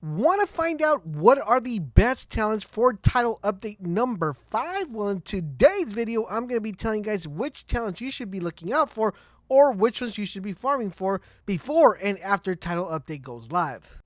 Want to find out what are the best talents for title update number 5? Well, in today's video, I'm going to be telling you guys which talents you should be looking out for or which ones you should be farming for before and after title update goes live.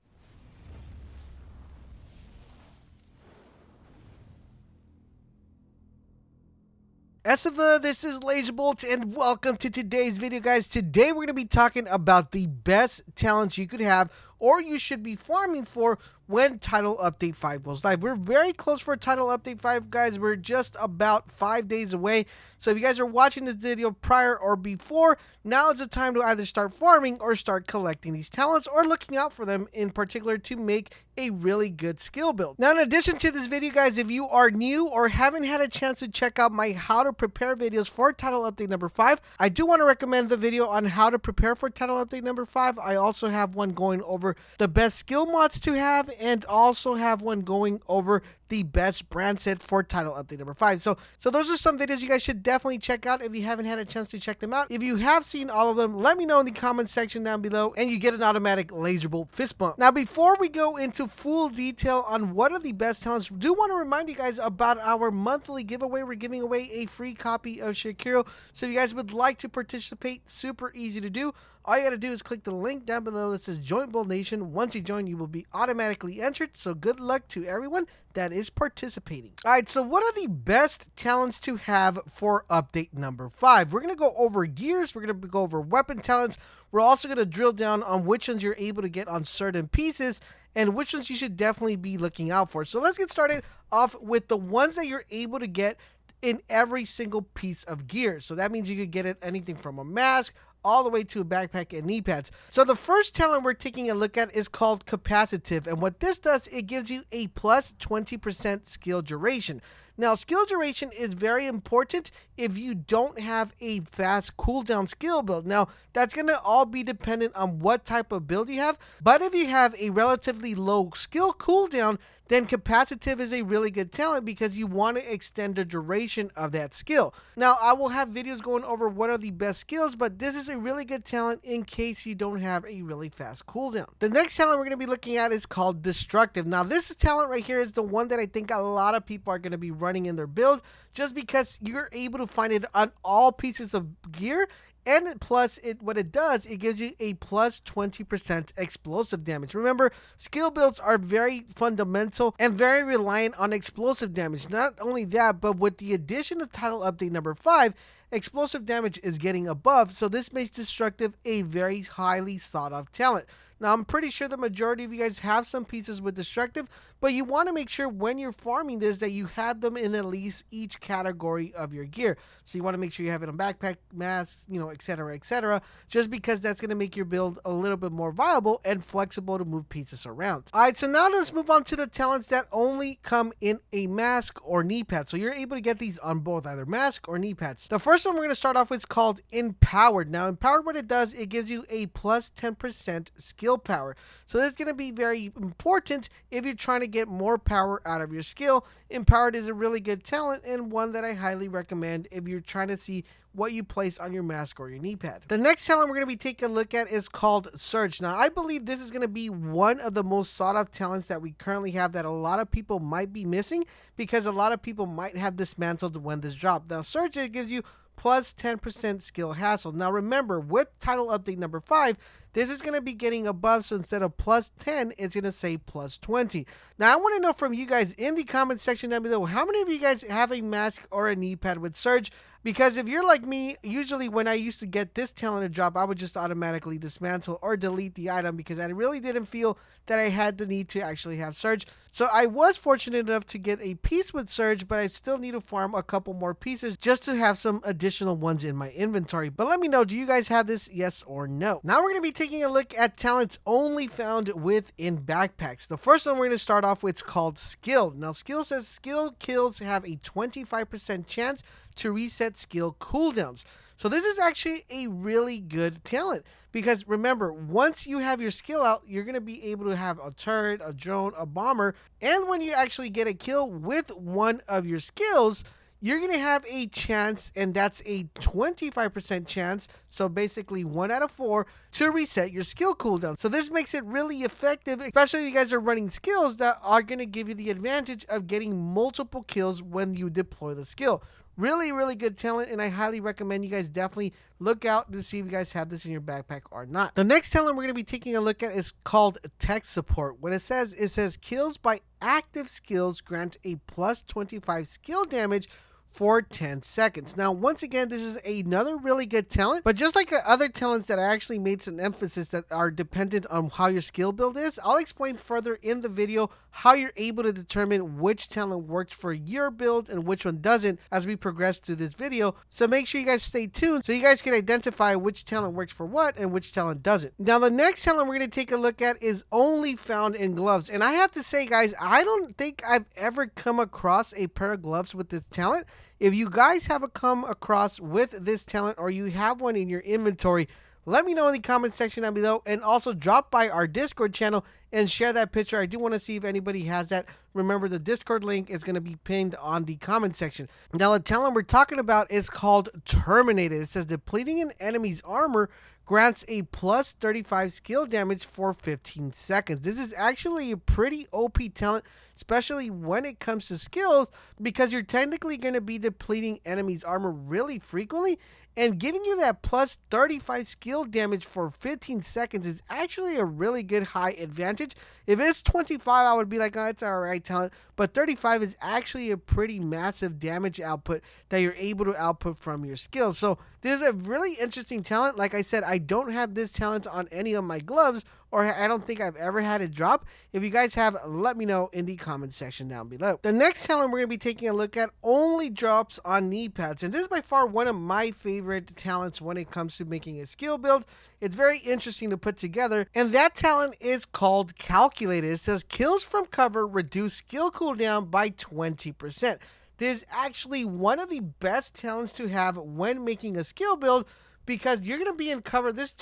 Esiva, this is LaserBolt, and welcome to today's video, guys. Today we're going to be talking about the best talents you could have or you should be farming for when Title Update 5 goes live. We're very close for Title Update 5, guys. We're just about 5 days away. So if you guys are watching this video prior or before, now is the time to either start farming or start collecting these talents or looking out for them in particular to make a really good skill build. Now, in addition to this video, guys, if you are new or haven't had a chance to check out my how to prepare videos for Title Update number 5, I do want to recommend the video on how to prepare for Title Update number 5. I also have one going over the best skill mods to have and also have one going over the best brand set for Title Update number 5. So those are some videos you guys should definitely check out if you haven't had a chance to check them out. If you have seen all of them, let me know in the comment section down below and you get an automatic LaserBolt fist bump. Now, before we go into full detail on what are the best talents, I do want to remind you guys about our monthly giveaway. We're giving away a free copy of Shakiro. So if you guys would like to participate, super easy to do. All you got to do is click the link down below that says Join Bold Nation. Once you join, you will be automatically entered. So good luck to everyone that is participating. All right, so what are the best talents to have for update number 5? We're going to go over gears. We're going to go over weapon talents. We're also going to drill down on which ones you're able to get on certain pieces and which ones you should definitely be looking out for. So let's get started off with the ones that you're able to get in every single piece of gear. So that means you could get it anything from a mask all the way to a backpack and knee pads. So the first talent we're taking a look at is called Capacitive. And what this does, it gives you a plus 20% skill duration. Now, skill duration is very important if you don't have a fast cooldown skill build. Now, that's going to all be dependent on what type of build you have. But if you have a relatively low skill cooldown, then Capacitive is a really good talent because you want to extend the duration of that skill. Now, I will have videos going over what are the best skills, but this is a really good talent in case you don't have a really fast cooldown. The next talent we're going to be looking at is called Destructive. Now, this talent right here is the one that I think a lot of people are going to be running in their build just because you're able to find it on all pieces of gear. And plus, what it does, it gives you a plus 20% explosive damage. Remember, skill builds are very fundamental and very reliant on explosive damage. Not only that, but with the addition of Title Update number 5, explosive damage is getting above. So this makes Destructive a very highly sought after talent. Now, I'm pretty sure the majority of you guys have some pieces with Destructive, but you want to make sure when you're farming this that you have them in at least each category of your gear. So you want to make sure you have it on backpack, mask, etc., just because that's going to make your build a little bit more viable and flexible to move pieces around. All right, so now let's move on to the talents that only come in a mask or knee pad. So you're able to get these on both, either mask or knee pads. The first one we're going to start off with is called Empowered. Now, Empowered, what it does, it gives you a plus 10% skill power. So that's going to be very important if you're trying to get more power out of your skill. Empowered is a really good talent and one that I highly recommend if you're trying to see what you place on your mask or your knee pad. The next talent we're going to be taking a look at is called Surge. Now, I believe this is going to be one of the most sought after talents that we currently have that a lot of people might be missing because a lot of people might have dismantled when this dropped. Now, Surge, it gives you plus 10% skill hassle. Now remember, with Title Update number 5, this is going to be getting above, so instead of plus 10, it's going to say plus 20. Now, I want to know from you guys in the comment section down below, how many of you guys have a mask or a knee pad with Surge? Because if you're like me, usually when I used to get this talent to drop, I would just automatically dismantle or delete the item because I really didn't feel that I had the need to actually have Surge. So I was fortunate enough to get a piece with Surge, but I still need to farm a couple more pieces just to have some additional ones in my inventory. But let me know, do you guys have this, yes or no? Now we're going to be taking a look at talents only found within backpacks. The first one we're going to start off with is called Skill. Now, Skill says skill kills have a 25% chance to reset skill cooldowns. So this is actually a really good talent because remember, once you have your skill out, you're going to be able to have a turret, a drone, a bomber, and when you actually get a kill with one of your skills, you're going to have a chance, and that's a 25% chance, so basically 1 out of 4, to reset your skill cooldown. So this makes it really effective, especially if you guys are running skills that are going to give you the advantage of getting multiple kills when you deploy the skill. Really, really good talent, and I highly recommend you guys definitely look out to see if you guys have this in your backpack or not. The next talent we're going to be taking a look at is called Tech Support. When it says kills by active skills grant a plus 25 skill damage for 10 seconds. Now, once again, this is another really good talent, but just like other talents that I actually made some emphasis that are dependent on how your skill build is, I'll explain further in the video how you're able to determine which talent works for your build and which one doesn't as we progress through this video. So make sure you guys stay tuned so you guys can identify which talent works for what and which talent doesn't. Now, the next talent we're going to take a look at is only found in gloves. And I have to say, guys, I don't think I've ever come across a pair of gloves with this talent. If you guys have come across with this talent or you have one in your inventory, let me know in the comment section down below, and also drop by our Discord channel and share that picture. I do want to see if anybody has that. Remember, the Discord link is going to be pinned on the comment section. Now, the talent we're talking about is called Terminated. It says depleting an enemy's armor grants a plus 35 skill damage for 15 seconds. This is actually a pretty OP talent, especially when it comes to skills, because you're technically going to be depleting enemies' armor really frequently, and giving you that plus 35 skill damage for 15 seconds is actually a really good high advantage. If it's 25, I would be like, oh, it's alright talent, but 35 is actually a pretty massive damage output that you're able to output from your skills. So this is a really interesting talent. Like I said, I don't have this talent on any of my gloves, or I don't think I've ever had it drop. If you guys have, let me know in the comment section down below. The next talent we're going to be taking a look at only drops on knee pads, and this is by far one of my favorite talents when it comes to making a skill build. It's very interesting to put together, and that talent is called Calculated. It says kills from cover reduce skill cooldown by 20%. This is actually one of the best talents to have when making a skill build, because you're going to be in cover. This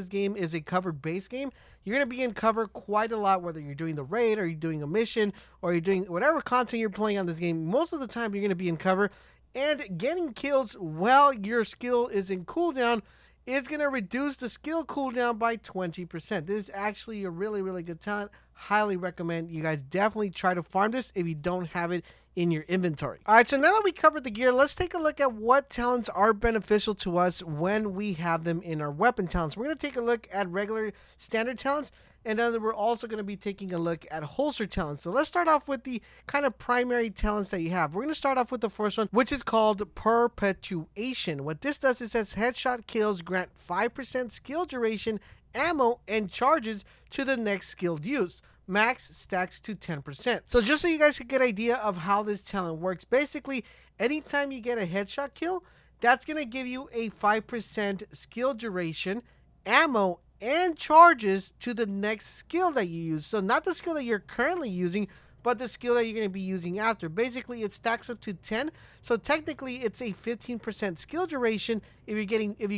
game is a cover based game. You're going to be in cover quite a lot, whether you're doing the raid or you're doing a mission or you're doing whatever content you're playing on this game. Most of the time you're going to be in cover, and getting kills while your skill is in cooldown is going to reduce the skill cooldown by 20%. This is actually a really, really good talent. Highly recommend you guys definitely try to farm this if you don't have it in your inventory. All right, so now that we covered the gear, let's take a look at what talents are beneficial to us when we have them in our weapon talents. We're going to take a look at regular standard talents, and then we're also going to be taking a look at holster talents. So let's start off with the kind of primary talents that you have. We're going to start off with the first one, which is called Perpetuation. What this does, it says headshot kills grant 5% skill duration, ammo, and charges to the next skilled use. Max stacks to 10%. So just so you guys can get an idea of how this talent works, basically, anytime you get a headshot kill, that's going to give you a 5% skill duration, ammo, and charges to the next skill that you use. So not the skill that you're currently using, but the skill that you're going to be using after. Basically, it stacks up to 10. So technically, it's a 15% skill duration if you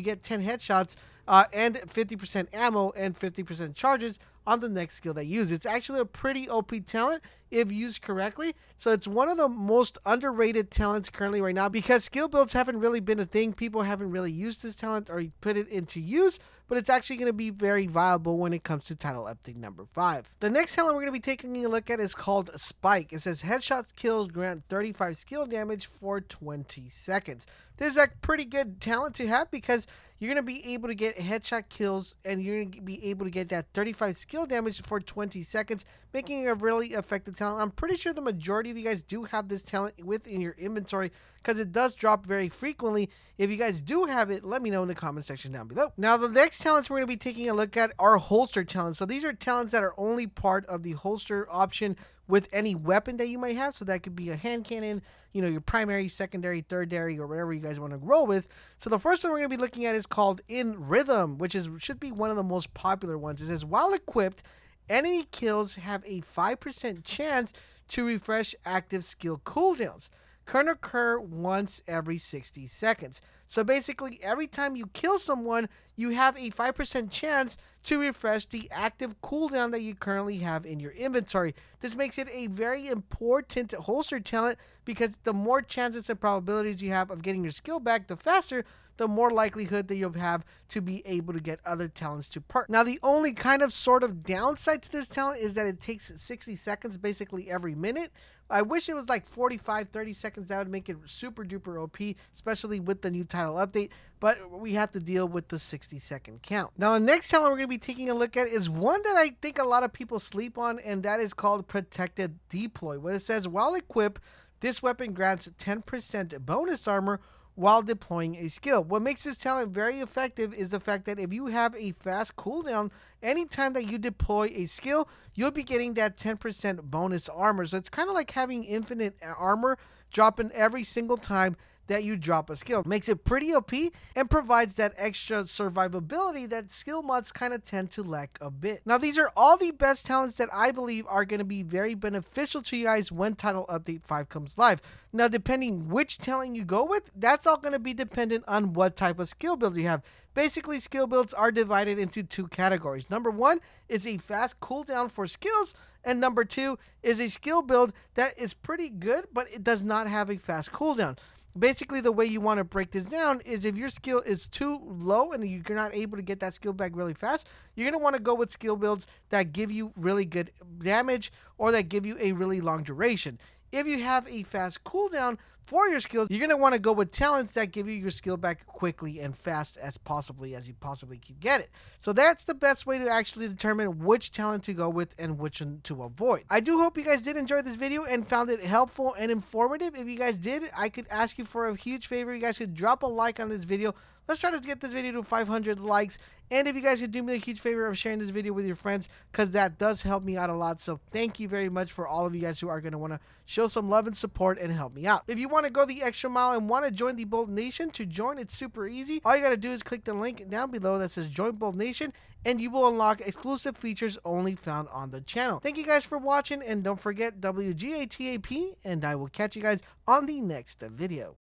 get 10 headshots, and 50% ammo and 50% charges on the next skill they use. It's actually a pretty OP talent if used correctly. So it's one of the most underrated talents currently right now, because skill builds haven't really been a thing. People haven't really used this talent or put it into use, but it's actually going to be very viable when it comes to title update number 5. The next talent we're going to be taking a look at is called Spike. It says headshots killed grant 35 skill damage for 20 seconds. This is a pretty good talent to have, because you're going to be able to get headshot kills and you're going to be able to get that 35 skill damage for 20 seconds, making it a really effective talent. I'm pretty sure the majority of you guys do have this talent within your inventory, because it does drop very frequently. If you guys do have it, let me know in the comment section down below. Now, the next talents we're going to be taking a look at are holster talents. So these are talents that are only part of the holster option with any weapon that you might have. So that could be a hand cannon, your primary, secondary, thirdary, or whatever you guys want to roll with. So the first one we're going to be looking at is called In Rhythm, which should be one of the most popular ones. It says, while equipped, enemy kills have a 5% chance to refresh active skill cooldowns. Can occur once every 60 seconds. So basically, every time you kill someone, you have a 5% chance to refresh the active cooldown that you currently have in your inventory. This makes it a very important holster talent because the more chances and probabilities you have of getting your skill back, the faster, the more likelihood that you'll have to be able to get other talents to perk. Now, the only kind of sort of downside to this talent is that it takes 60 seconds basically every minute. I wish it was like 45, 30 seconds. That would make it super duper OP, especially with the new title update. But we have to deal with the 60-second count. Now, the next talent we're going to be taking a look at is one that I think a lot of people sleep on, and that is called Protected Deploy. What it says, while equipped, this weapon grants 10% bonus armor while deploying a skill. What makes this talent very effective is the fact that if you have a fast cooldown, anytime that you deploy a skill, you'll be getting that 10% bonus armor. So it's kind of like having infinite armor dropping every single time that you drop a skill. Makes it pretty OP and provides that extra survivability that skill mods kind of tend to lack a bit. Now, these are all the best talents that I believe are going to be very beneficial to you guys when Title Update 5 comes live. Now, depending which talent you go with, that's all going to be dependent on what type of skill build you have. Basically, skill builds are divided into two categories. Number one is a fast cooldown for skills, and number two is a skill build that is pretty good, but it does not have a fast cooldown. Basically, the way you want to break this down is if your skill is too low and you're not able to get that skill back really fast, you're going to want to go with skill builds that give you really good damage or that give you a really long duration. If you have a fast cooldown for your skills, you're going to want to go with talents that give you your skill back quickly and fast as you possibly can get it. So that's the best way to actually determine which talent to go with and which one to avoid. I do hope you guys did enjoy this video and found it helpful and informative. If you guys did, I could ask you for a huge favor. You guys could drop a like on this video. Let's try to get this video to 500 likes. And if you guys could do me a huge favor of sharing this video with your friends, because that does help me out a lot. So thank you very much for all of you guys who are going to want to show some love and support and help me out. If you want to go the extra mile and want to join the Bolt Nation, to join, it's super easy. All you got to do is click the link down below that says Join Bolt Nation, and you will unlock exclusive features only found on the channel. Thank you guys for watching, and don't forget WGATAP, and I will catch you guys on the next video.